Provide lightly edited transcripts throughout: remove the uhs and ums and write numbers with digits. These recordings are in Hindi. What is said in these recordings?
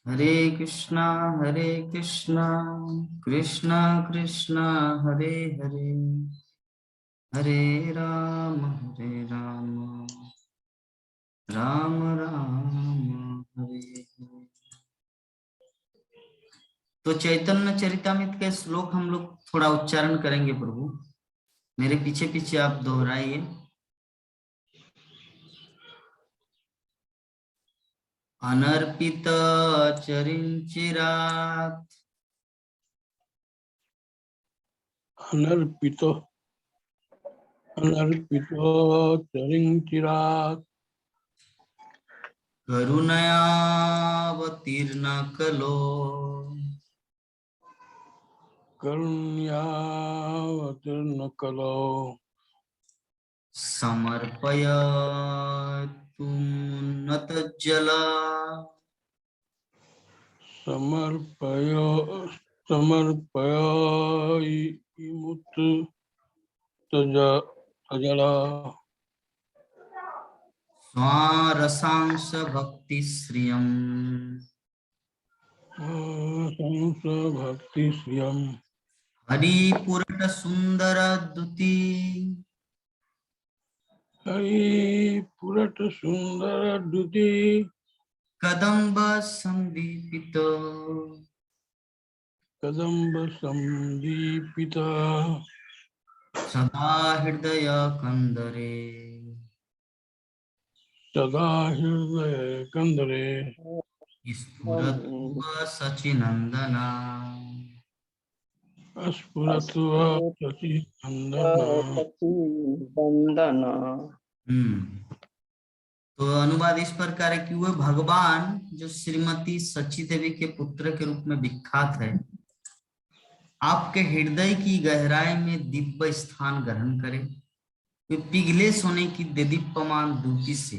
हरे कृष्णा कृष्णा कृष्णा हरे हरे, हरे राम राम राम हरे हरे। तो चैतन्य चरितामृत के श्लोक हम लोग थोड़ा उच्चारण करेंगे प्रभु, मेरे पीछे पीछे आप दोहराइए। अनर्पित चरिंचिरात अनर्पितो अनर्पितो चरिंचिरात् करुणयावतीर्ण कलो करुण्यावतीर्ण कलो समर्पयतु नतज्जला समर्पयो समर्पयिमुत तजला स्वारसांस भक्ति श्रियम संस भक्ति श्रियम हरिपुरट सुंदर दुति हरि पुरट सुंदर दुति कदम्ब संदीपित कदम्ब संदीपिता सदा हृदय कंदरे सदा हृदय कंदरे स्फुरतु सचिनंदना। स्फुरतु सचिनंदना। वंदना। तो अनुवाद इस प्रकार है कि वह भगवान जो श्रीमती सची देवी के पुत्र के रूप में विख्यात है, आपके हृदय की गहराई में दिव्य स्थान ग्रहण करे। वे पिघले सोने की देदीप्यमान द्युति से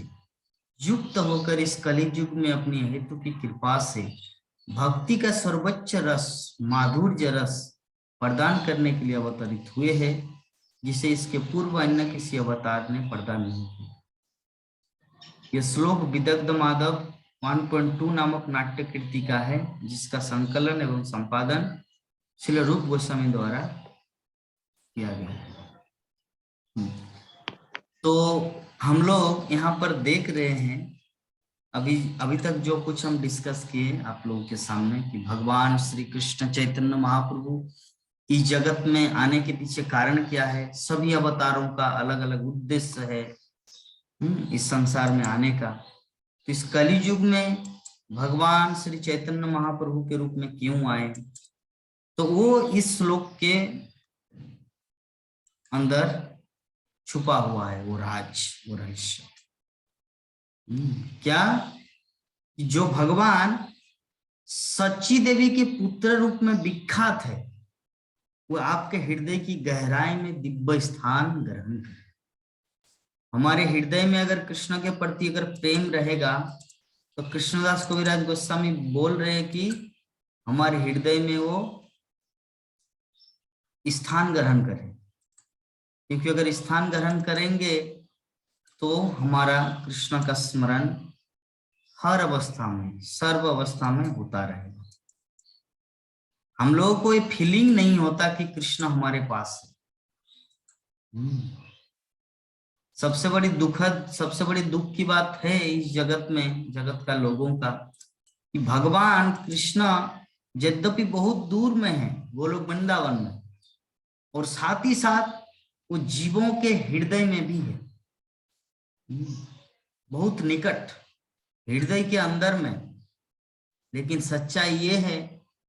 युक्त होकर इस कलियुग युग में अपनी हेतु की कृपा से भक्ति का सर्वोच्च रस माधुर्य रस प्रदान करने के लिए अवतरित हुए हैं, जिसे इसके पूर्व अन्य किसी अवतार ने प्रदान नहीं किया। यह श्लोक विदग्ध माधव 1.2 नामक नाट्य कृति का है, जिसका संकलन एवं संपादन श्रील रूप गोस्वामी द्वारा किया गया है। तो हम लोग यहाँ पर देख रहे हैं अभी तक जो कुछ हम डिस्कस किए आप लोगों के सामने कि भगवान श्री कृष्ण चैतन्य महाप्रभु इस जगत में आने के पीछे कारण क्या है। सभी अवतारों का अलग अलग उद्देश्य है इस संसार में आने का। तो इस कलि युग में भगवान श्री चैतन्य महाप्रभु के रूप में क्यों आए, तो वो इस श्लोक के अंदर छुपा हुआ है, वो राज, वो रहस्य। क्या जो भगवान सच्ची देवी के पुत्र रूप में विख्यात है, वो आपके हृदय की गहराई में दिव्य स्थान ग्रहण करे। हमारे हृदय में अगर कृष्ण के प्रति अगर प्रेम रहेगा, तो कृष्णदास कविराज गोस्वामी बोल रहे हैं कि हमारे हृदय में वो स्थान ग्रहण करे, क्योंकि अगर स्थान ग्रहण करेंगे तो हमारा कृष्ण का स्मरण हर अवस्था में सर्व अवस्था में होता रहेगा। हम लोगों को ये फीलिंग नहीं होता कि कृष्ण हमारे पास है। सबसे बड़ी दुख की बात है इस जगत में, जगत का लोगों का, कि भगवान कृष्ण यद्यपि बहुत दूर में है, वो लोग वृंदावन में, और साथ ही साथ वो जीवों के हृदय में भी है, बहुत निकट हृदय के अंदर में। लेकिन सच्चाई ये है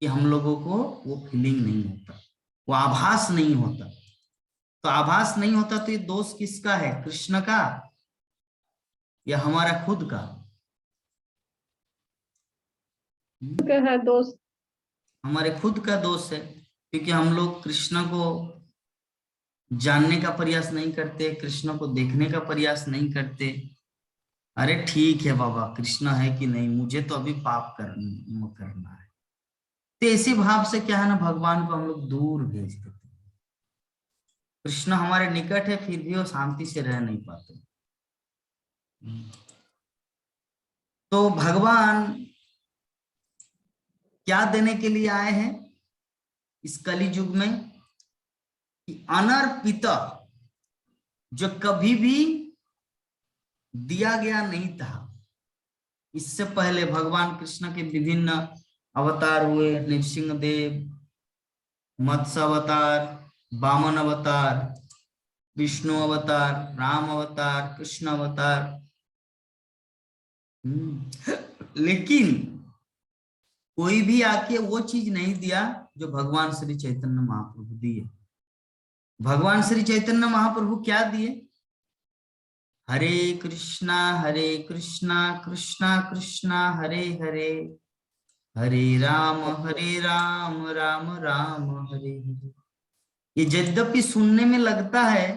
कि हम लोगों को वो फीलिंग नहीं होता, वो आभास नहीं होता। तो आभास नहीं होता तो ये दोष किसका है, कृष्ण का या हमारा खुद का? है दोस्त, हमारे खुद का दोष है, क्योंकि हम लोग कृष्ण को जानने का प्रयास नहीं करते, कृष्ण को देखने का प्रयास नहीं करते। अरे ठीक है बाबा, कृष्ण है कि नहीं, मुझे तो अभी पाप करना है। तो इसी भाव से क्या है ना, भगवान को हम लोग दूर भेज देते। कृष्ण हमारे निकट है, फिर भी वो शांति से रह नहीं पाते। तो भगवान क्या देने के लिए आए हैं इस कली युग में? कि अनर्पित, जो कभी भी दिया गया नहीं था। इससे पहले भगवान कृष्ण के विभिन्न अवतार हुए, नृसिंह देव, मत्स्य अवतार, वामन अवतार, विष्णु अवतार, राम अवतार, कृष्ण अवतार। लेकिन कोई भी आके वो चीज नहीं दिया जो भगवान श्री चैतन्य महाप्रभु दिए। भगवान श्री चैतन्य महाप्रभु क्या दिए? हरे कृष्णा कृष्णा कृष्णा हरे हरे, हरे राम राम राम हरे हरे। ये यद्यपि सुनने में लगता है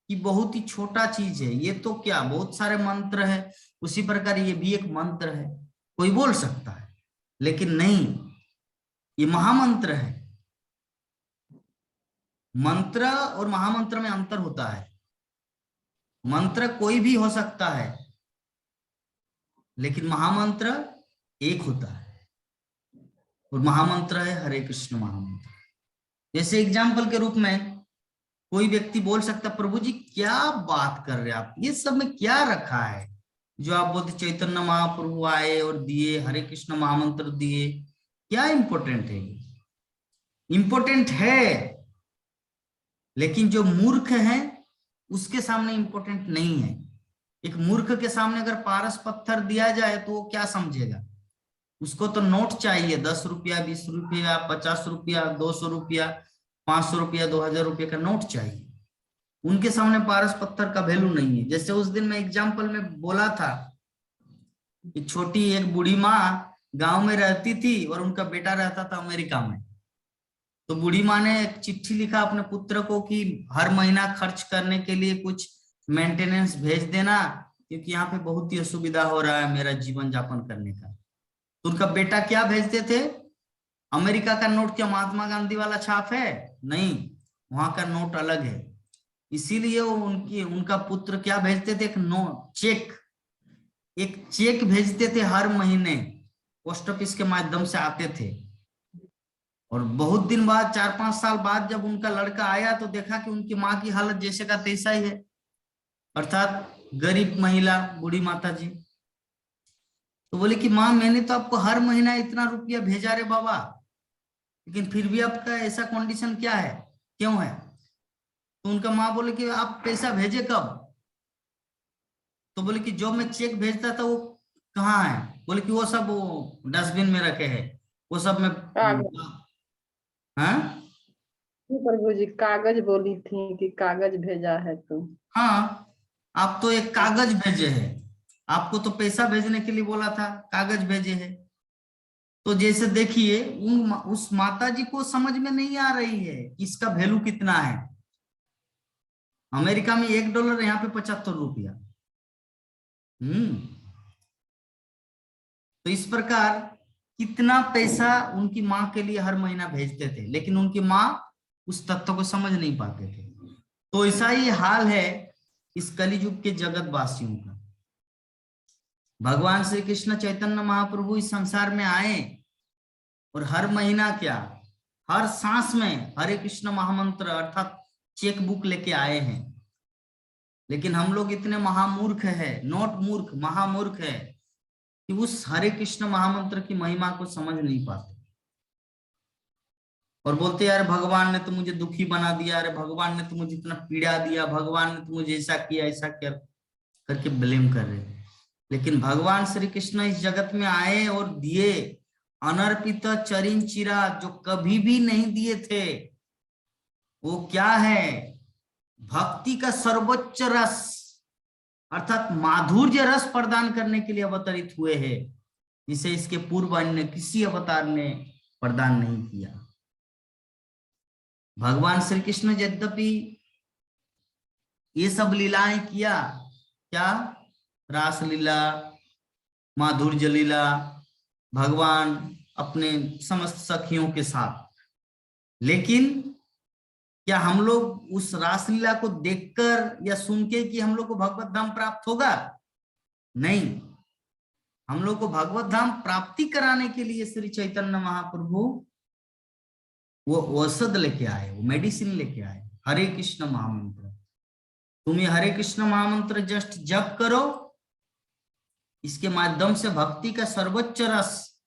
कि बहुत ही छोटा चीज है, ये तो क्या बहुत सारे मंत्र है, उसी प्रकार ये भी एक मंत्र है, कोई बोल सकता है, लेकिन नहीं, ये महामंत्र है। मंत्र और महामंत्र में अंतर होता है। मंत्र कोई भी हो सकता है, लेकिन महामंत्र एक होता है, और महामंत्र है हरे कृष्ण महामंत्र। जैसे एग्जाम्पल के रूप में कोई व्यक्ति बोल सकता, प्रभु जी क्या बात कर रहे हैं आप, ये सब में क्या रखा है जो आप बोलते चैतन्य महाप्रभु आए और दिए, हरे कृष्ण महामंत्र दिए, क्या इंपॉर्टेंट है? इंपॉर्टेंट है, लेकिन जो मूर्ख है उसके सामने इंपॉर्टेंट नहीं है। एक मूर्ख के सामने अगर पारस पत्थर दिया जाए तो वो क्या समझेगा? उसको तो नोट चाहिए, 10 रुपया, 20 रुपया, 50 रुपया, 200 रुपया, 500 रुपया, 2000 रुपये का नोट चाहिए। उनके सामने पारस पत्थर का वैल्यू नहीं है। जैसे उस दिन मैं एग्जाम्पल में बोला था कि छोटी एक बूढ़ी माँ गांव में रहती थी और उनका बेटा रहता था अमेरिका में। तो बूढ़ी माँ ने एक चिट्ठी लिखा अपने पुत्र को कि हर महीना खर्च करने के लिए कुछ मेंटेनेंस भेज देना, क्योंकि यहाँ पे बहुत ही असुविधा हो रहा है मेरा जीवन यापन करने का। तो उनका बेटा क्या भेजते थे? अमेरिका का नोट क्या महात्मा गांधी वाला छाप है? नहीं, वहां का नोट अलग है। इसीलिए वो उनका पुत्र क्या भेजते थे? एक नोट, एक चेक भेजते थे हर महीने, पोस्ट ऑफिस के माध्यम से आते थे। और बहुत दिन बाद, 4-5 साल बाद जब उनका लड़का आया तो देखा कि उनकी माँ की हालत जैसे का तैसा ही है, अर्थात गरीब महिला, बूढ़ी माता जी। तो बोले कि माँ मैंने तो आपको हर महीना इतना रुपया भेजा रे बाबा, लेकिन फिर भी आपका ऐसा कंडीशन क्या है, क्यों है? तो उनका माँ बोले कि आप पैसा भेजे कब? तो बोले कि जो मैं चेक भेजता था वो कहाँ है? बोले कि वो सब वो डस्टबिन में रखे हैं, वो सब में। हाँ प्रभु जी कागज बोली थी कि कागज भेजा है तुम। हाँ, आप तो एक कागज भेजे हैं, आपको तो पैसा भेजने के लिए बोला था, कागज भेजे हैं। तो जैसे देखिए उस माता जी को समझ में नहीं आ रही है कि इसका वैल्यू कितना है। अमेरिका में $1, यहाँ पे 75 रुपया। तो इस प्रकार कितना पैसा उनकी माँ के लिए हर महीना भेजते थे, लेकिन उनकी माँ उस तत्व को समझ नहीं पाते थे। तो ऐसा ही हाल है इस कलियुग के जगत वासियों का। भगवान श्री कृष्ण चैतन्य महाप्रभु इस संसार में आए और हर महीना क्या, हर सांस में हरे कृष्ण महामंत्र अर्थात चेक बुक लेके आए हैं। लेकिन हम लोग इतने महामूर्ख है, नोट मूर्ख, महामूर्ख है कि उस हरे कृष्ण महामंत्र की महिमा को समझ नहीं पाते और बोलते यार भगवान ने तो मुझे दुखी बना दिया, अरे भगवान ने तो मुझे इतना पीड़ा दिया, भगवान ने तो मुझे ऐसा किया ऐसा किया करके ब्लेम कर रहे। लेकिन भगवान श्री कृष्ण इस जगत में आए और दिए अनर्पित चरिन चिरा, जो कभी भी नहीं दिए थे। वो क्या है? भक्ति का सर्वोच्च रस अर्थात माधुर्य रस प्रदान करने के लिए अवतरित हुए हैं, जिसे इसके पूर्व अन्य किसी अवतार ने प्रदान नहीं किया। भगवान श्री कृष्ण यद्यपि ये सब लीलाएं किया, क्या रास लीला, माधुर्य लीला, भगवान अपने समस्त सखियों के साथ, लेकिन क्या हम लोग उस रासलीला को देखकर या सुन के कि हम लोग को भगवत धाम प्राप्त होगा? नहीं। हम लोग को भगवत धाम प्राप्ति कराने के लिए श्री चैतन्य महाप्रभु वो औषध लेके आए, वो मेडिसिन लेके आए, हरे कृष्ण महामंत्र। तुम ये हरे कृष्ण महामंत्र जस्ट जप करो, इसके माध्यम से भक्ति का सर्वोच्च रस,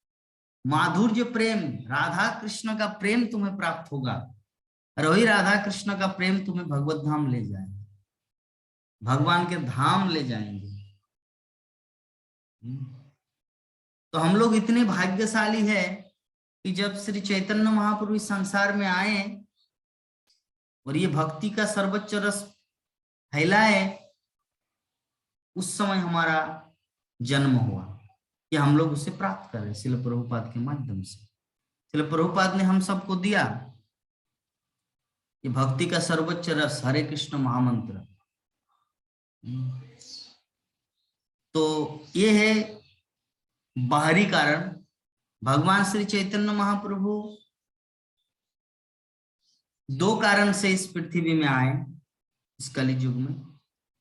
माधुर्य प्रेम, राधा कृष्ण का प्रेम तुम्हें प्राप्त होगा, और वही राधा कृष्ण का प्रेम तुम्हें भगवत धाम ले जाएंगे, भगवान के धाम ले जाएंगे। तो हम लोग इतने भाग्यशाली है कि जब श्री चैतन्य महाप्रभु इस संसार में आए और ये भक्ति का सर्वोच्च रस फैलाए, उस समय हमारा जन्म हुआ कि हम लोग उसे प्राप्त करें श्रील प्रभुपाद के माध्यम से। श्रील प्रभुपाद ने हम सबको दिया ये भक्ति का सर्वोच्च रस, हरे कृष्ण महामंत्र। तो ये है बाहरी कारण। भगवान श्री चैतन्य महाप्रभु दो कारण से इस पृथ्वी में आए इस कलि युग में,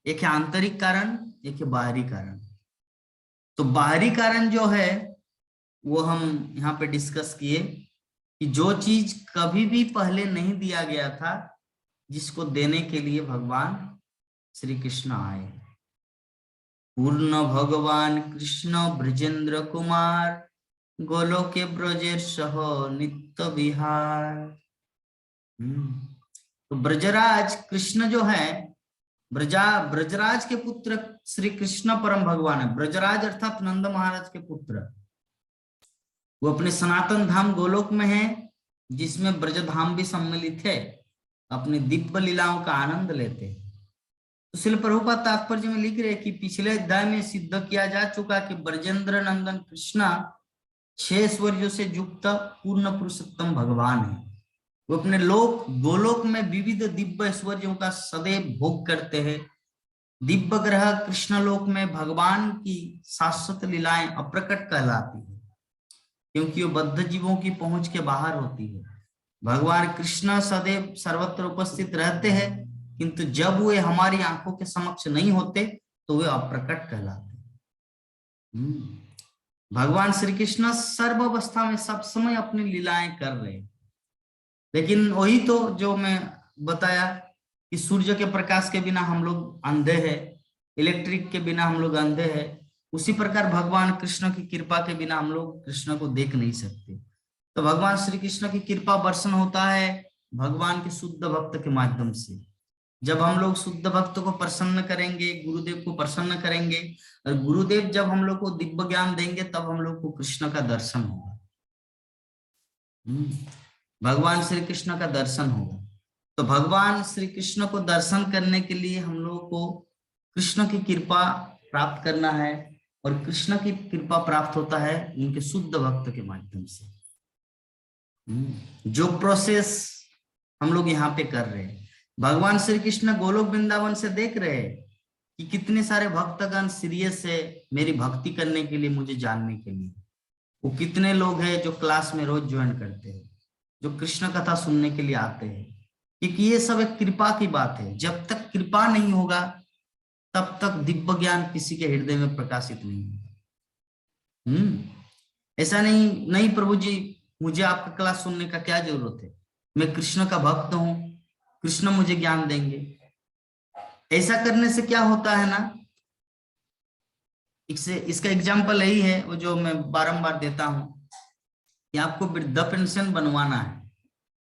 एक है आंतरिक कारण, एक है बाहरी कारण। तो बाहरी कारण जो है वो हम यहाँ पे डिस्कस किए कि जो चीज कभी भी पहले नहीं दिया गया था, जिसको देने के लिए भगवान श्री कृष्ण आए। पूर्ण भगवान कृष्ण ब्रजेंद्र कुमार, गोलोके ब्रजेर सह नित्य विहार। तो ब्रजराज कृष्ण जो है, ब्रजराज के पुत्र श्री कृष्ण परम भगवान है। ब्रजराज अर्थात नंद महाराज के पुत्र, वो अपने सनातन धाम गोलोक में है, जिसमें ब्रजधाम भी सम्मिलित है, अपनी दिव्य लीलाओं का आनंद लेते हैं। तो श्रील प्रभुपाद तात्पर्य में लिख रहे कि पिछले अध्याय में सिद्ध किया जा चुका कि ब्रजेंद्र नंदन कृष्णा 6 ऐश्वर्यों से युक्त पूर्ण पुरुषोत्तम भगवान है। वो अपने लोक गोलोक में विविध दिव्य ऐश्वर्यों का सदैव भोग करते हैं। दिव्य ग्रह कृष्ण लोक में भगवान की शाश्वत लीलाएं अप्रकट कहलाती है, क्योंकि वो बद्ध जीवों की पहुंच के बाहर होती है। भगवान कृष्ण सदैव सर्वत्र उपस्थित रहते हैं, किंतु जब वे हमारी आंखों के समक्ष नहीं होते तो वे अप्रकट कहलाते हैं। भगवान श्री कृष्ण सर्व अवस्था में सब समय अपनी लीलाएं कर रहे हैं। लेकिन वही तो जो मैं बताया कि सूर्य के प्रकाश के बिना हम लोग अंधे हैं, इलेक्ट्रिक के बिना हम लोग अंधे हैं, उसी प्रकार भगवान कृष्ण की कृपा के बिना हम लोग कृष्ण को देख नहीं सकते। तो भगवान श्री कृष्ण की कृपा वर्षण होता है भगवान के शुद्ध भक्त के माध्यम से। जब हम लोग शुद्ध भक्त को प्रसन्न करेंगे, गुरुदेव को प्रसन्न करेंगे, और गुरुदेव जब हम लोग को दिव्य ज्ञान देंगे, तब हम लोग को कृष्ण का दर्शन होगा, भगवान श्री कृष्ण का दर्शन होगा। तो भगवान श्री कृष्ण को दर्शन करने के लिए हम लोगों को कृष्ण की कृपा प्राप्त करना है, और कृष्ण की कृपा प्राप्त होता है उनके शुद्ध भक्त के माध्यम से। जो प्रोसेस हम लोग यहाँ पे कर रहे हैं, भगवान श्री कृष्ण गोलोक वृंदावन से देख रहे हैं कि कितने सारे भक्तगण सीरियस है मेरी भक्ति करने के लिए, मुझे जानने के लिए। वो कितने लोग हैं जो क्लास में रोज ज्वाइन करते हैं, जो कृष्ण कथा सुनने के लिए आते हैं, क्योंकि ये सब एक कृपा की बात है। जब तक कृपा नहीं होगा तब तक दिव्य ज्ञान किसी के हृदय में प्रकाशित नहीं होगा। ऐसा नहीं प्रभु जी मुझे आपका क्लास सुनने का क्या जरूरत है, मैं कृष्ण का भक्त हूं, कृष्ण मुझे ज्ञान देंगे। ऐसा करने से क्या होता है ना, इसका एग्जाम्पल यही है वो जो मैं बारंबार देता हूं कि आपको वृद्धा पेंशन बनवाना है,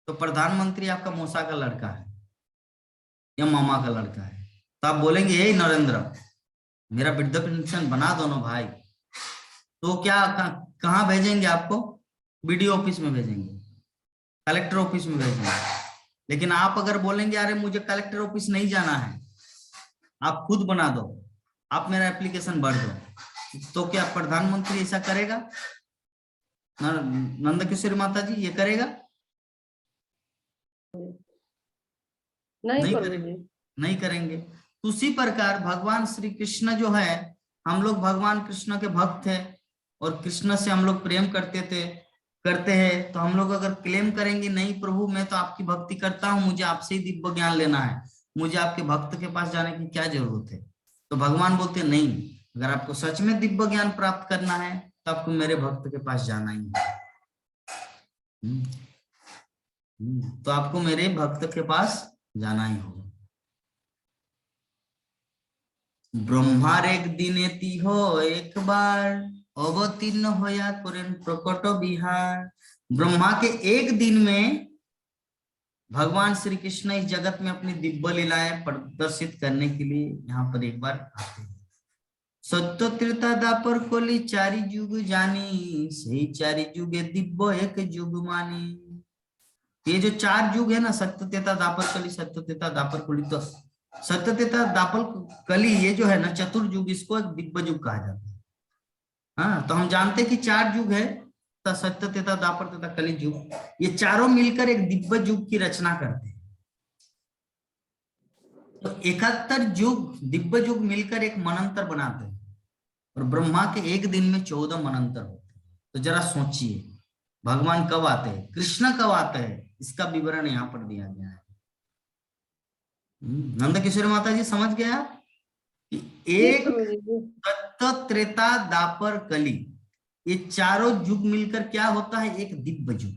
तो प्रधानमंत्री आपका मौसा का लड़का है या मामा का लड़का है, तो आप बोलेंगे हे नरेंद्र मेरा वृद्धा पेंशन बना दो ना भाई। तो क्या कहाँ भेजेंगे आपको? बीडीओ ऑफिस में भेजेंगे, कलेक्टर ऑफिस में भेजेंगे। लेकिन आप अगर बोलेंगे अरे मुझे कलेक्टर ऑफिस नहीं जाना है, आप खुद बना दो, आप मेरा एप्लीकेशन भर दो, तो क्या प्रधानमंत्री ऐसा करेगा? नंद किशोरी माता जी ये करेगा? नहीं करेंगे। उसी प्रकार भगवान श्री कृष्ण जो है, हम लोग भगवान कृष्ण के भक्त हैं और कृष्ण से हम लोग प्रेम करते हैं, तो हम लोग अगर क्लेम करेंगे नहीं प्रभु मैं तो आपकी भक्ति करता हूँ, मुझे आपसे ही दिव्य ज्ञान लेना है, मुझे आपके भक्त के पास जाने की क्या जरूरत है, तो भगवान बोलते नहीं, अगर आपको सच में दिव्य ज्ञान प्राप्त करना है तो आपको मेरे भक्त के पास जाना ही है। तो आपको मेरे भक्त के पास जाना ही होगा। ब्रह्मार एक दिने तिहो एक बार अवतीर्ण होया करें प्रकट विहार। ब्रह्मा के एक दिन में भगवान श्री कृष्ण इस जगत में अपनी दिव्य लीलाएं प्रदर्शित करने के लिए यहाँ पर एक बार आते हैं। सत्य त्रेता दापर कोली चारि युग जानी, सही चारि युगे दिव्य एक युग मानी। ये जो 4 युग है ना, सत्य त्रेता दापर कली, सत्य त्रेता दापर कोली, तो सत्य त्रेता दापर कली ये जो है ना चतुर्युग, इसको एक दिव्य युग कहा जाता है। हाँ, तो हम जानते हैं कि 4 युग है, तो सत्य त्रेता दापर तथा कली युग, ये चारों मिलकर एक दिव्य युग की रचना करते हैं। तो 71 युग दिव्य युग मिलकर एक मनंतर बनाते हैं, और ब्रह्मा के एक दिन में 14 मनंतर होते हैं। तो जरा सोचिए भगवान कब आते हैं, कृष्ण कब आते हैं, इसका विवरण यहाँ पर दिया गया है। नंद किशोर माता जी समझ गया कि एक सत्य त्रेता दापर कली, ये चारों युग मिलकर क्या होता है, एक दिव्य युग,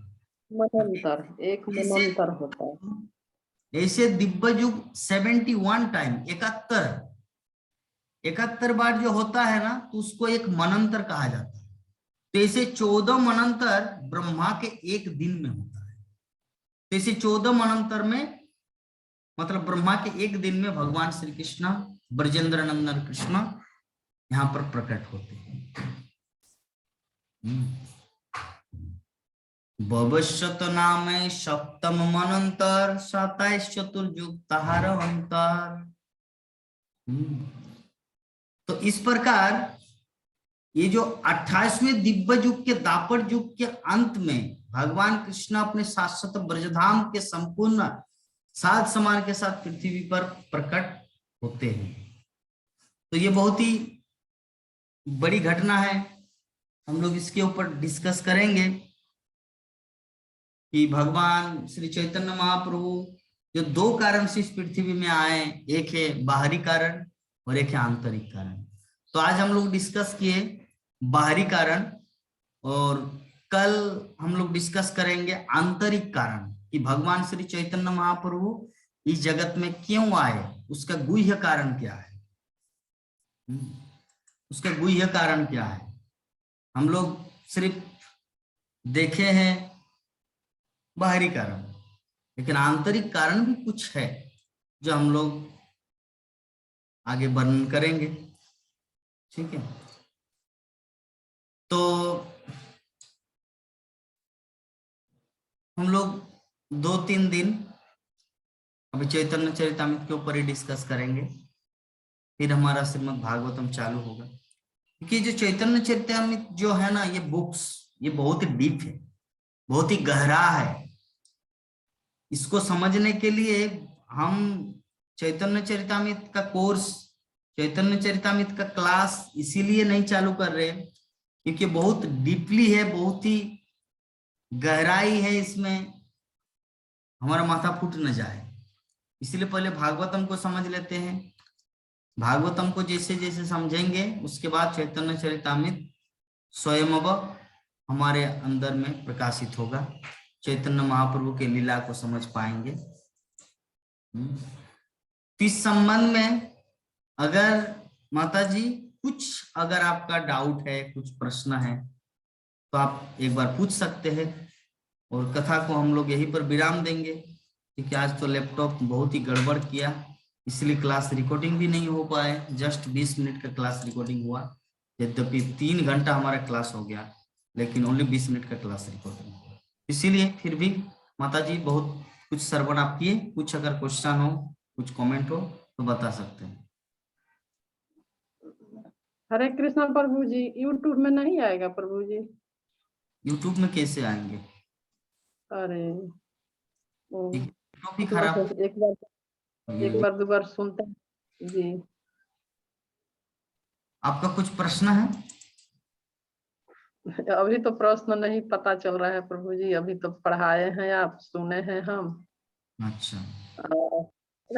मनंतर, एक मनंतर होता है। ऐसे दिव्य युग 71 टाइम, 71 बार जो होता है ना, तो उसको एक मनंतर कहा जाता है। तो ऐसे 14 मनंतर ब्रह्मा के एक दिन में होता है। तो ऐसे 14 मनंतर में मतलब ब्रह्मा के एक दिन में भगवान श्री कृष्ण ब्रजेंद्र नंदन कृष्ण यहाँ पर प्रकट होते हैं। भविष्यत नाम सप्तम मनंतर 27 चतुर्युग तहार अंतर। तो इस प्रकार ये जो 28वें दिव्य युग के दापर युग के अंत में भगवान कृष्ण अपने शाश्वत ब्रजधाम के संपूर्ण साध समान के साथ पृथ्वी पर प्रकट होते हैं। तो ये बहुत ही बड़ी घटना है, हम लोग इसके ऊपर डिस्कस करेंगे कि भगवान श्री चैतन्य महाप्रभु जो 2 कारण से इस पृथ्वी में आए, एक है बाहरी कारण और एक है आंतरिक कारण। तो आज हम लोग डिस्कस किए बाहरी कारण, और कल हम लोग डिस्कस करेंगे आंतरिक कारण कि भगवान श्री चैतन्य महाप्रभु इस जगत में क्यों आए, उसका गुह्य कारण क्या है। उसका गुह्य कारण क्या है। हम लोग सिर्फ देखे हैं बाहरी कारण, लेकिन आंतरिक कारण भी कुछ है जो हम लोग आगे वर्णन करेंगे। ठीक है, तो हम लोग 2-3 दिन अभी चैतन्य चरितामृत के ऊपर ही डिस्कस करेंगे, फिर हमारा श्रीमद् भागवतम चालू होगा। क्योंकि जो चैतन्य चरितामृत जो है ना, ये बुक्स ये बहुत ही डीप है, बहुत ही गहरा है। इसको समझने के लिए हम चैतन्य चरितामृत का कोर्स, चैतन्य चरितामृत का क्लास इसीलिए नहीं चालू कर रहे क्योंकि बहुत डीपली है, बहुत ही गहराई है इसमें, हमारा माथा फूट न जाए। इसलिए पहले भागवतम को समझ लेते हैं। भागवतम को जैसे जैसे समझेंगे उसके बाद चैतन्य चरितामृत स्वयं हमारे अंदर में प्रकाशित होगा, चैतन्य महाप्रभु के लीला को समझ पाएंगे। इस संबंध में अगर माता जी कुछ अगर आपका डाउट है, कुछ प्रश्न है, तो आप एक बार पूछ सकते हैं, और कथा को हम लोग यहीं पर विराम देंगे क्योंकि आज तो लैपटॉप बहुत ही गड़बड़ किया, इसलिए क्लास रिकॉर्डिंग भी नहीं हो पाए। जस्ट 20 मिनट का क्लास रिकॉर्डिंग हुआ, यद्यपि 3 घंटा हमारा क्लास हो गया, लेकिन ओनली 20 मिनट का क्लास रिकॉर्डिंग हुआ। इसीलिए फिर भी माता जी बहुत कुछ श्रवण आप किए, कुछ अगर क्वेश्चन हो, कुछ कमेंट हो तो बता सकते हैं। हरे कृष्णा प्रभु जी, यूट्यूब में नहीं आएगा प्रभु जी? यूट्यूब में कैसे आएंगे? अरे यूट्यूब ही खराब, एक बार 2 बार सुनते हैं जी। आपका कुछ प्रश्न है? अभी तो प्रश्न नहीं पता चल रहा है प्रभु जी, अभी तो पढ़ाए हैं आप, सुने हैं हम। अच्छा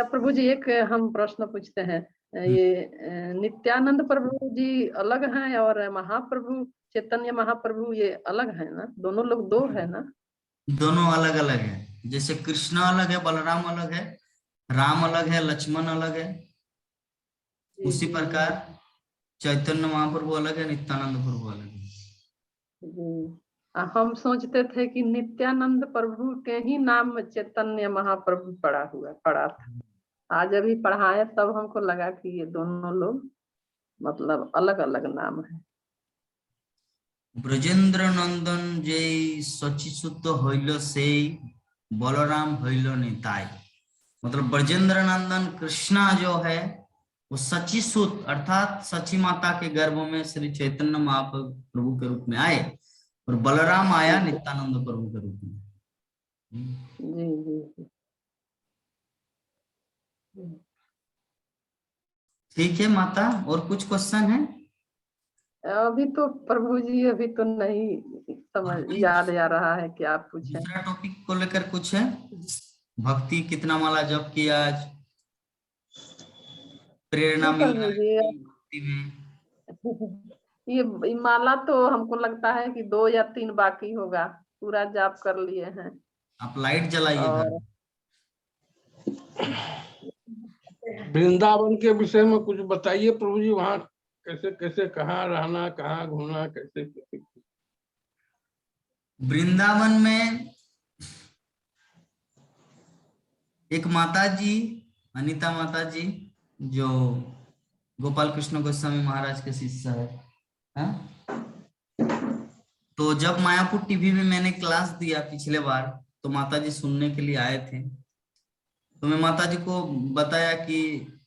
प्रभु जी एक हम प्रश्न पूछते हैं, ये नित्यानंद प्रभु जी अलग हैं और महाप्रभु चैतन्य महाप्रभु ये अलग है ना, दोनों लोग दो है ना? दोनों अलग अलग है, जैसे कृष्ण अलग है, बलराम अलग है, राम अलग है, लक्ष्मण अलग है, जी उसी जी प्रकार चैतन्य महाप्रभु अलग है, नित्यानंद प्रभु अलग है। जी। हम सोचते थे कि नित्यानंद प्रभु के ही नाम में चैतन्य महाप्रभु पड़ा था। आज अभी पढ़ाए तब हमको लगा कि ये दोनों लोग मतलब अलग अलग नाम है। ब्रजेंद्र नंदन जय सचिसुत हईल से बलराम हईल निताई। मतलब ब्रजेंद्र नंदन कृष्णा जो है वो सचिसुत अर्थात सची माता के गर्भ में श्री चैतन्य महाप्रभु के रूप में आए और बलराम आया नित्यानंद प्रभु के रूप में। जी जी जी। ठीक है माता, और कुछ क्वेश्चन है? अभी तो प्रभु जी अभी तो नहीं समझ याद आ रहा है कि आप पूछें। दूसरा टॉपिक को लेकर कुछ है? भक्ति कितना माला जप किया आज, प्रेरणा नहीं मिल रहा प्रभु है जी, कि भक्ति में? ये माला तो हमको लगता है कि 2 या 3 बाकी होगा, पूरा जाप कर लिए हैं। आप लाइट जलाइए घर और में। वृंदावन के विषय में कुछ बताइए प्रभु जी, वहाँ कैसे कैसे, कहाँ रहना, कहाँ घूमना, कैसे कैसे? वृंदावन में एक माता जी, अनीता माता जी, जो गोपाल कृष्ण गोस्वामी महाराज के शिष्य है, हाँ? तो जब मायापुर टीवी में मैंने क्लास दिया पिछले बार, तो माता जी सुनने के लिए आए थे। तो मैं माता जी को बताया कि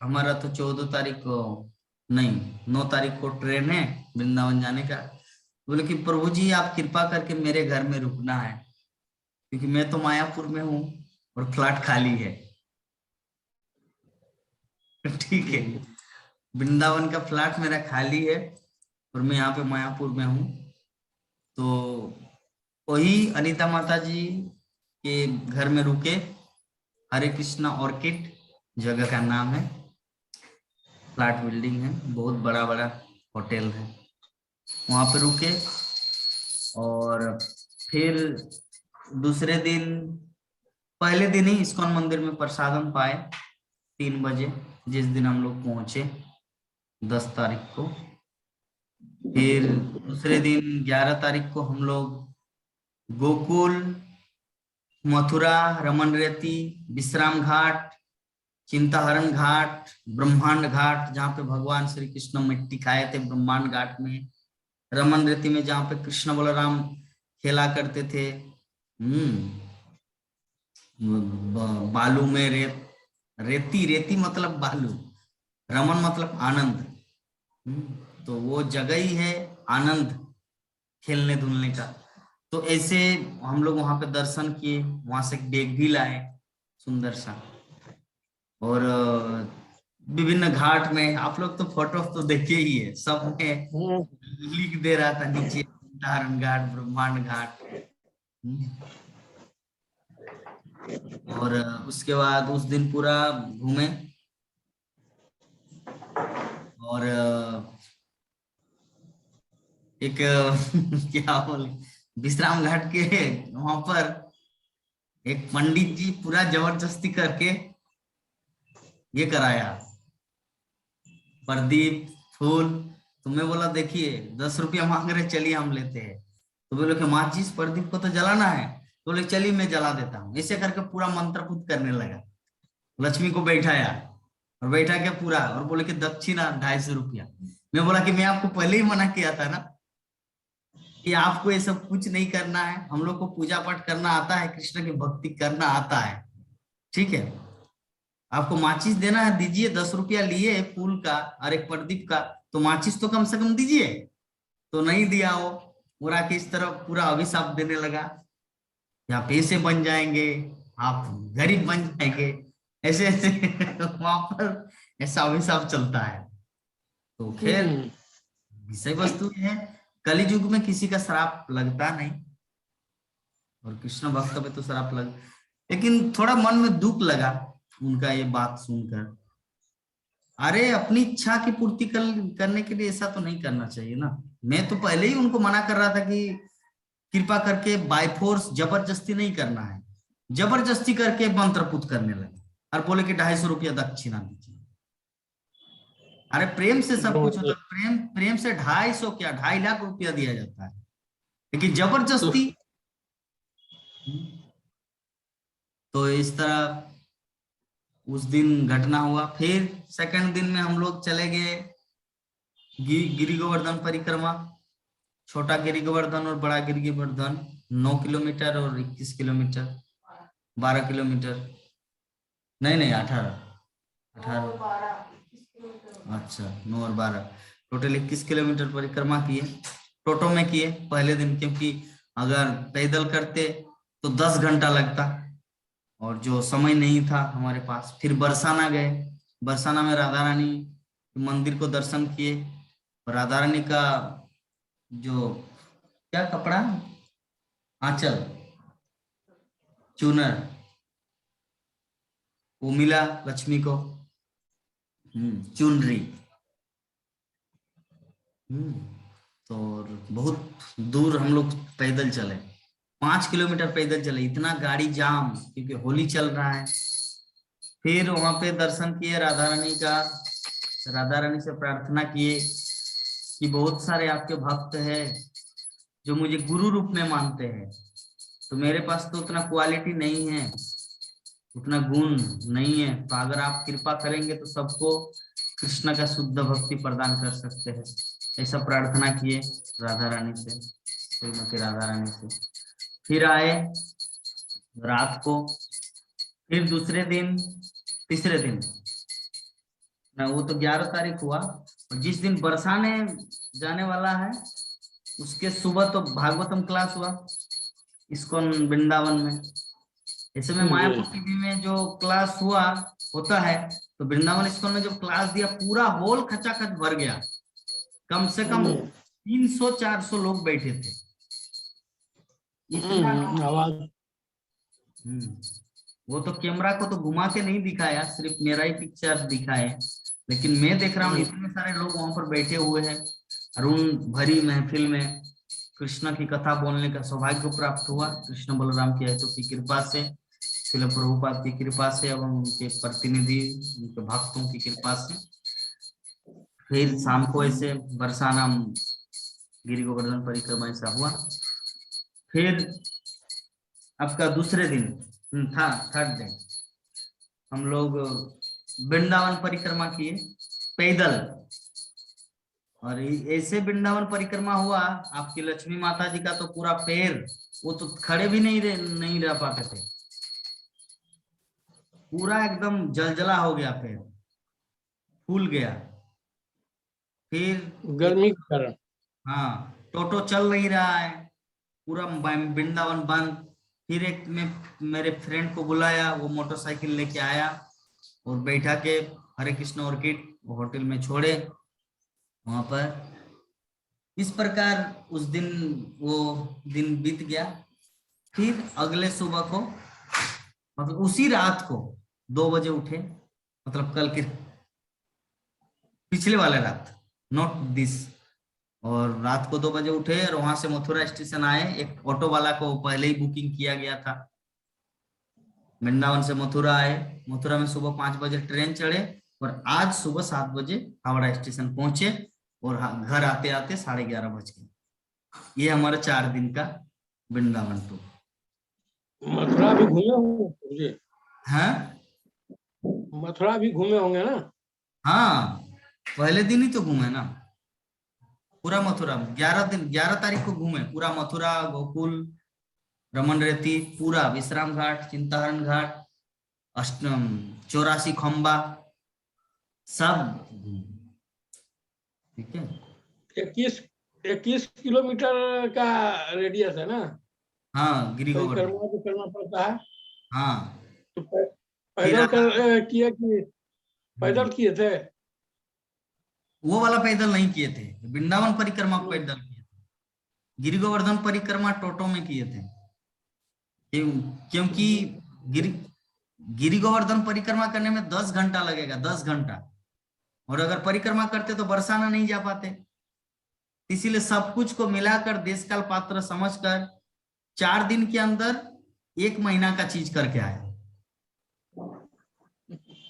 हमारा तो 14 तारीख को नहीं 9 तारीख को ट्रेन है वृंदावन जाने का। बोले कि प्रभु जी आप कृपा करके मेरे घर में रुकना है, क्योंकि मैं तो मायापुर में हूँ और फ्लैट खाली है। ठीक है, वृंदावन का फ्लैट मेरा खाली है और मैं यहाँ पे मायापुर में हूँ। तो वही अनीता माता जी के घर में रुके, हरे कृष्णा ऑर्किड जगह का नाम है, फ्लैट बिल्डिंग है, बहुत बड़ा बड़ा होटल है, वहां पे रुके। और फिर दूसरे दिन, पहले दिन ही इस्कॉन मंदिर में प्रसादम पाए 3 बजे, जिस दिन हम लोग पहुंचे 10 तारीख को। फिर दूसरे दिन 11 तारीख को हम लोग गोकुल, मथुरा, रमन रेती, विश्राम घाट, चिंताहरण घाट, ब्रह्मांड घाट जहाँ पे भगवान श्री कृष्ण मिट्टी खाए थे ब्रह्मांड घाट में, रमन रेती में जहाँ पे कृष्ण बलराम खेला करते थे, बालू में रेती, रेती मतलब बालू, रमन मतलब आनंद। तो वो जगह ही है आनंद खेलने धुलने का। तो ऐसे हम लोग वहां पे दर्शन किए, वहां से एक बैग भी लाए सुंदर सा। और विभिन्न घाट में आप लोग तो फोटो तो देखे ही है, सब में लिख दे रहा था नीचे धारण घाट, ब्रह्मांड घाट। और उसके बाद उस दिन पूरा घूमे और एक क्या बोले, विश्राम घाट के वहां पर एक पंडित जी पूरा जबरदस्ती करके ये कराया, प्रदीप फूल। तो मैं बोला देखिए 10 रुपया मांग रहे, चलिए हम लेते हैं। तो बोले कि माचिस प्रदीप को तो जलाना है, तो बोले चलिए मैं जला देता हूँ। ऐसे करके पूरा मंत्रपुत करने लगा, लक्ष्मी को बैठाया और बैठा के पूरा, और बोले कि दक्षिणा 250 रुपया। मैं बोला कि मैं आपको पहले ही मना किया था ना कि आपको ये सब कुछ नहीं करना है, हम लोग को पूजा पाठ करना आता है, कृष्ण की भक्ति करना आता है, ठीक है। आपको माचिस देना है दीजिए, 10 रुपया लिए फूल का और एक प्रदीप का, तो माचिस तो कम से कम दीजिए। तो नहीं दिया वो, पूरा के इस तरह पूरा अभिशाप देने लगा, या पैसे बन जाएंगे, आप गरीब बन जाएंगे, ऐसे ऐसे वहां पर ऐसा अभिशाप चलता है। तो खैर विषय वस्तु ये है, कलि युग में किसी का श्राप लगता नहीं, और कृष्ण भक्त पे तो श्राप लग। लेकिन थोड़ा मन में दुख लगा उनका ये बात सुनकर, अरे अपनी इच्छा की पूर्ति करने के लिए ऐसा तो नहीं करना चाहिए ना। मैं तो पहले ही उनको मना कर रहा था कि कृपा करके बाय फोर्स जबरदस्ती नहीं करना है। जबरदस्ती करके मंत्रपुत करने लगे और बोले कि 250 रुपया दक्षिणा दीजिए। अरे प्रेम से सब कुछ होता है। प्रेम प्रेम से 250 क्या 2.5 लाख रुपया दिया जाता है, लेकिन जबरदस्ती। तो इस तरह उस दिन घटना हुआ। फिर सेकंड दिन में हम लोग चले गए गिरी गोवर्धन परिक्रमा। छोटा गिरी गोवर्धन और बड़ा गिरी गोवर्धन 9 किलोमीटर और 21 किलोमीटर, 12 किलोमीटर, नहीं 18 अच्छा 9 और 12 टोटल 21 किलोमीटर परिक्रमा किए। टोटो में किए पहले दिन, क्योंकि अगर पैदल करते तो 10 घंटा लगता और जो समय नहीं था हमारे पास। फिर बरसाना गए। बरसाना में राधा रानी मंदिर को दर्शन किए। राधा रानी का जो क्या कपड़ा, आंचल, चूनर, वो मिला लक्ष्मी को। चुनरी। तो बहुत दूर हम लोग पैदल चले, 5 किलोमीटर पैदल चले, इतना गाड़ी जाम क्योंकि होली चल रहा है। फिर वहां पे दर्शन किए राधा रानी का। राधा रानी से प्रार्थना किए कि बहुत सारे आपके भक्त हैं जो मुझे गुरु रूप में मानते हैं, तो मेरे पास तो उतना क्वालिटी नहीं है, उतना गुण नहीं है, तो अगर आप कृपा करेंगे तो सबको कृष्ण का शुद्ध भक्ति प्रदान कर सकते हैं। ऐसा प्रार्थना किए राधा रानी से, श्रीमती राधा रानी से। फिर आए रात को। फिर दूसरे दिन, तीसरे दिन ना, वो तो 11 तारीख हुआ। और जिस दिन बरसाने जाने वाला है उसके सुबह तो भागवतम क्लास हुआ इस्कॉन वृंदावन में। ऐसे में मायापुर टीवी में जो क्लास होता है, तो वृंदावन इस्कॉन में जो क्लास दिया पूरा हॉल खचाखच भर गया। कम से कम 300-400 लोग बैठे थे। आवाज वो तो कैमरा को तो घुमा के नहीं दिखाया, सिर्फ मेरा ही पिक्चर दिखाए, लेकिन मैं देख रहा हूँ इतने सारे लोग वहां पर बैठे हुए हैं। और उन भरी महफिल में कृष्ण की कथा बोलने का सौभाग्य प्राप्त हुआ कृष्ण बलराम की आयतों की कृपा से, श्रील प्रभुपाद की कृपा से एवं उनके प्रतिनिधि उनके भक्तों की कृपा से। फिर शाम को ऐसे बरसाना गिरी गोवर्धन परिक्रमा ऐसा हुआ। फिर आपका दूसरे दिन था थर्ड डे, हम लोग वृंदावन परिक्रमा किए पैदल। और ऐसे वृंदावन परिक्रमा हुआ, आपकी लक्ष्मी माता जी का तो पूरा पैर, वो तो खड़े भी नहीं रह पाते थे, पूरा एकदम जलजला हो गया, पैर फूल गया। फिर गर्मी के कारण हाँ, टोटो चल नहीं रहा है, पूरा वृंदावन बंद। फिर एक मेरे फ्रेंड को बुलाया, वो मोटरसाइकिल लेके आया और बैठा के हरे कृष्ण ऑर्किड होटल में छोड़े वहां पर। इस प्रकार उस दिन वो दिन बीत गया। फिर अगले सुबह को, मतलब उसी रात को 2 बजे उठे, मतलब कल के पिछले वाले रात, नॉट दिस। और रात को 2 बजे उठे और वहां से मथुरा स्टेशन आए। एक ऑटो वाला को पहले ही बुकिंग किया गया था। वृंदावन से मथुरा आए। मथुरा में सुबह 5 बजे ट्रेन चढ़े और आज सुबह 7 बजे हावड़ा स्टेशन पहुंचे और घर आते आते 11:30 बज गए। ये हमारा 4 दिन का वृंदावन टूर। मथुरा भी घूमे होंगे? हाँ, मथुरा भी घूमे होंगे ना? हाँ, पहले दिन ही तो घूमे ना पूरा मथुरा। 11 तारीख को घूमे पूरा मथुरा, गोकुल, रमन रेती, पूरा विश्राम घाट, चिंताहरण घाट, अष्टम 84 खंबा, सब। ठीक है, 21 किलोमीटर का रेडियस है ना? हाँ, गिरी गोवर्धन परिक्रमा तो करना पड़ता है। हाँ, तो पैदल किए कि पैदल किए थे? वो वाला पैदल नहीं किए थे, वृंदावन परिक्रमा पैदल किए थे। गिरी गोवर्धन परिक्रमा टोटो में किए थे, क्योंकि गिरी गोवर्धन परिक्रमा करने में 10 घंटा लगेगा, 10 घंटा। और अगर परिक्रमा करते तो बरसाना नहीं जा पाते। इसीलिए सब कुछ को मिलाकर देश काल पात्र समझकर 4 दिन के अंदर 1 महीना का चीज करके आया।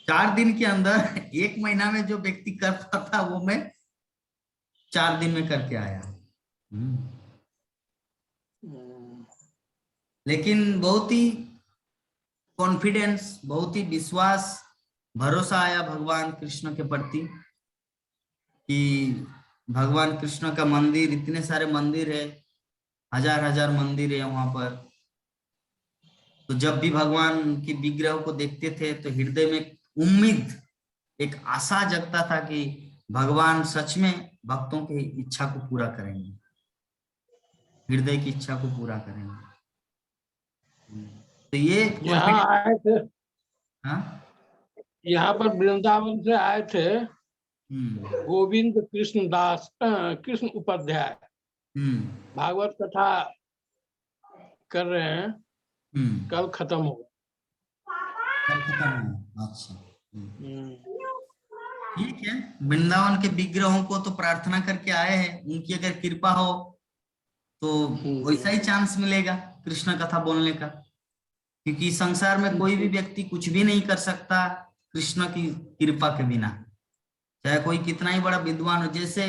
4 दिन के अंदर 1 महीना में जो व्यक्ति कर पाता वो मैं 4 दिन में करके आया। लेकिन बहुत ही कॉन्फिडेंस, बहुत ही विश्वास, भरोसा आया भगवान कृष्ण के प्रति कि भगवान कृष्ण का मंदिर, इतने सारे मंदिर है, हजार हजार मंदिर है वहां पर। तो जब भी भगवान की विग्रह को देखते थे तो हृदय में उम्मीद, एक आशा जगता था कि भगवान सच में भक्तों की इच्छा को पूरा करेंगे, हृदय की इच्छा को पूरा करेंगे। तो ये यहाँ आए थे, हाँ, यहाँ पर वृंदावन से आए थे गोविंद कृष्ण दास, कृष्ण उपाध्याय, भागवत कथा कर रहे हैं, कल खत्म हो। अच्छा, ठीक है। वृंदावन के विग्रहों को तो प्रार्थना करके आए हैं, उनकी अगर कृपा हो तो वैसा ही चांस मिलेगा कृष्ण कथा बोलने का, क्योंकि संसार में कोई भी व्यक्ति कुछ भी नहीं कर सकता कृष्ण की कृपा के बिना, चाहे कोई कितना ही बड़ा विद्वान हो। जैसे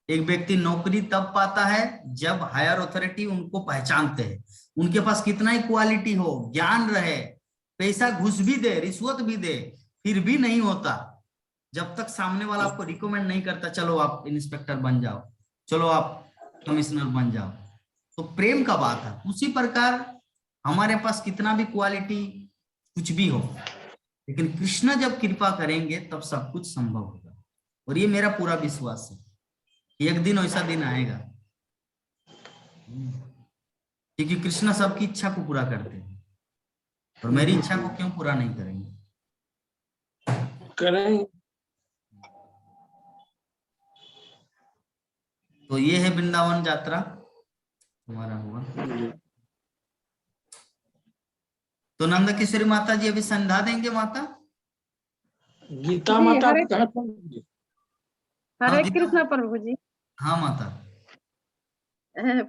एक व्यक्ति नौकरी तब पाता है जब हायर अथॉरिटी उनको पहचानते हैं, उनके पास कितना ही क्वालिटी हो, ज्ञान रहे, पैसा घुस भी दे, रिश्वत भी दे, फिर भी नहीं होता जब तक सामने वाला आपको रिकमेंड नहीं करता, चलो आप इंस्पेक्टर बन जाओ, चलो आप कमिश्नर बन जाओ। तो प्रेम का बात है। उसी प्रकार हमारे पास कितना भी क्वालिटी कुछ भी हो, लेकिन कृष्ण जब कृपा करेंगे तब सब कुछ संभव होगा। और ये मेरा पूरा विश्वास है, एक दिन ऐसा दिन आएगा, क्योंकि कृष्ण सबकी इच्छा को पूरा करते हैं, और मेरी इच्छा को क्यों पूरा नहीं करेंगे? करेंगे। तो ये है वृंदावन यात्रा हमारा हुआ। तो नंद किशोरी माता जी अभी संध्या देंगे माता। गीता माता कहाँ पर? हरे कृष्णा प्रभु जी। हाँ माता।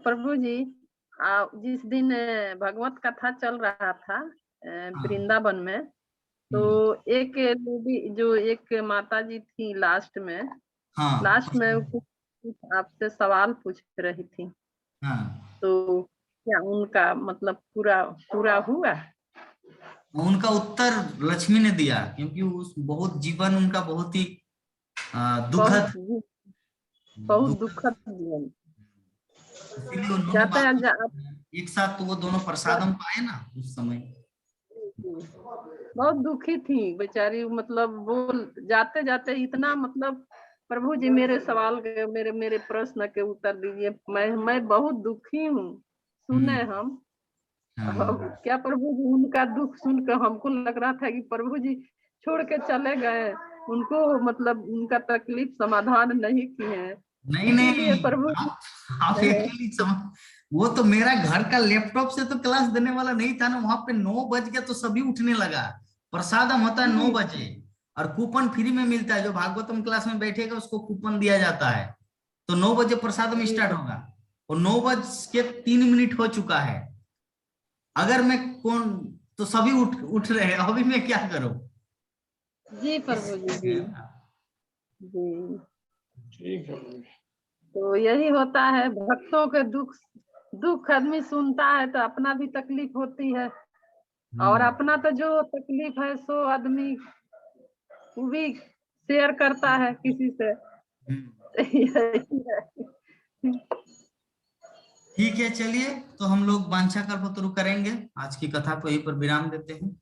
प्रभु जी, जिस दिन भगवत कथा चल रहा था वृंदावन में, तो एक लेडी जो एक माता जी थी लास्ट में, लास्ट में आपसे सवाल पूछ रही थी, तो क्या उनका मतलब पूरा हुआ? उनका उत्तर लक्ष्मी ने दिया, क्योंकि उस बहुत जीवन उनका बहुत ही दुखद जीवन, इसीलिए उन्होंने एक साथ तो वो दोनों प्रसादम पाए ना उस समय। बहुत दुखी थी बेचारी, मतलब वो जाते जाते इतना, मतलब प्रभु जी मेरे सवाल के, मेरे प्रश्न के उत्तर दीजिए, मैं बहुत दुखी हूँ, सुने हम। क्या प्रभु जी, उनका दुख सुनकर हमको लग रहा था कि प्रभु जी छोड़ के चले गए, उनको मतलब उनका तकलीफ समाधान नहीं किए। नहीं प्रभु आप एक्चुअली वो तो मेरा घर का लैपटॉप से तो क्लास देने वाला नहीं था ना, वहां पे 9 बज गया तो सभी उठने लगा। प्रसादम होता है 9 बजे, और कूपन फ्री में मिलता है, जो भागवतम क्लास में बैठेगा उसको कूपन दिया जाता है। तो 9 बजे प्रसादम स्टार्ट होगा, और 9:03 हो चुका है। अगर मैं तो सभी उठ रहे हैं, अभी मैं क्या करूं? जी प्रभु जी। ठीक है। तो यही होता है, भक्तों के दुख आदमी सुनता है तो अपना भी तकलीफ होती है, और अपना तो जो तकलीफ है सो आदमी वो भी शेयर करता है किसी से। ठीक है, चलिए तो हम लोग वांछा कल्पतरु करेंगे, आज की कथा को यहीं पर विराम देते हैं।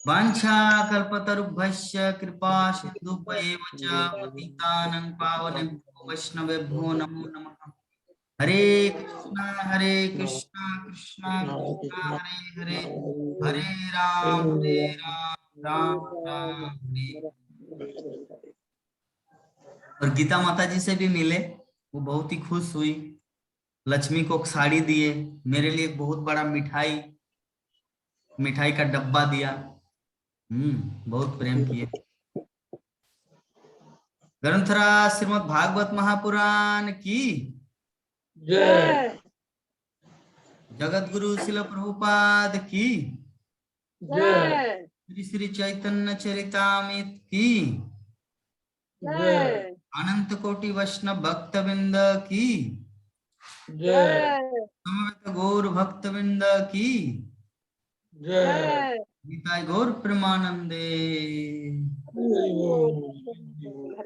वांछा कल्पतरुभ्यश्च कृपा सिन्धुभ्येव च पतितानां पावनेभ्यो वैष्णवेभ्यो नमो नमः। हरे कृष्णा कृष्णा कृष्णा हरे हरे, हरे राम राम राम हरे। और गीता माता जी से भी मिले, वो बहुत ही खुश हुई, लक्ष्मी को साड़ी दिए, मेरे लिए बहुत बड़ा मिठाई का डब्बा दिया, बहुत प्रेम किए। ग्रंथराज श्रीमद् भागवत महापुराण की जय। जगत गुरु शिल प्रभुपाद की जय। श्री श्री चैतन्य चरितामृत की जय। अनंत कोटि वैष्णव भक्तविंद की जय। समवेत गौर भक्तविंद की जय। गीताय गौर प्रेमानंदे। हरि बोल।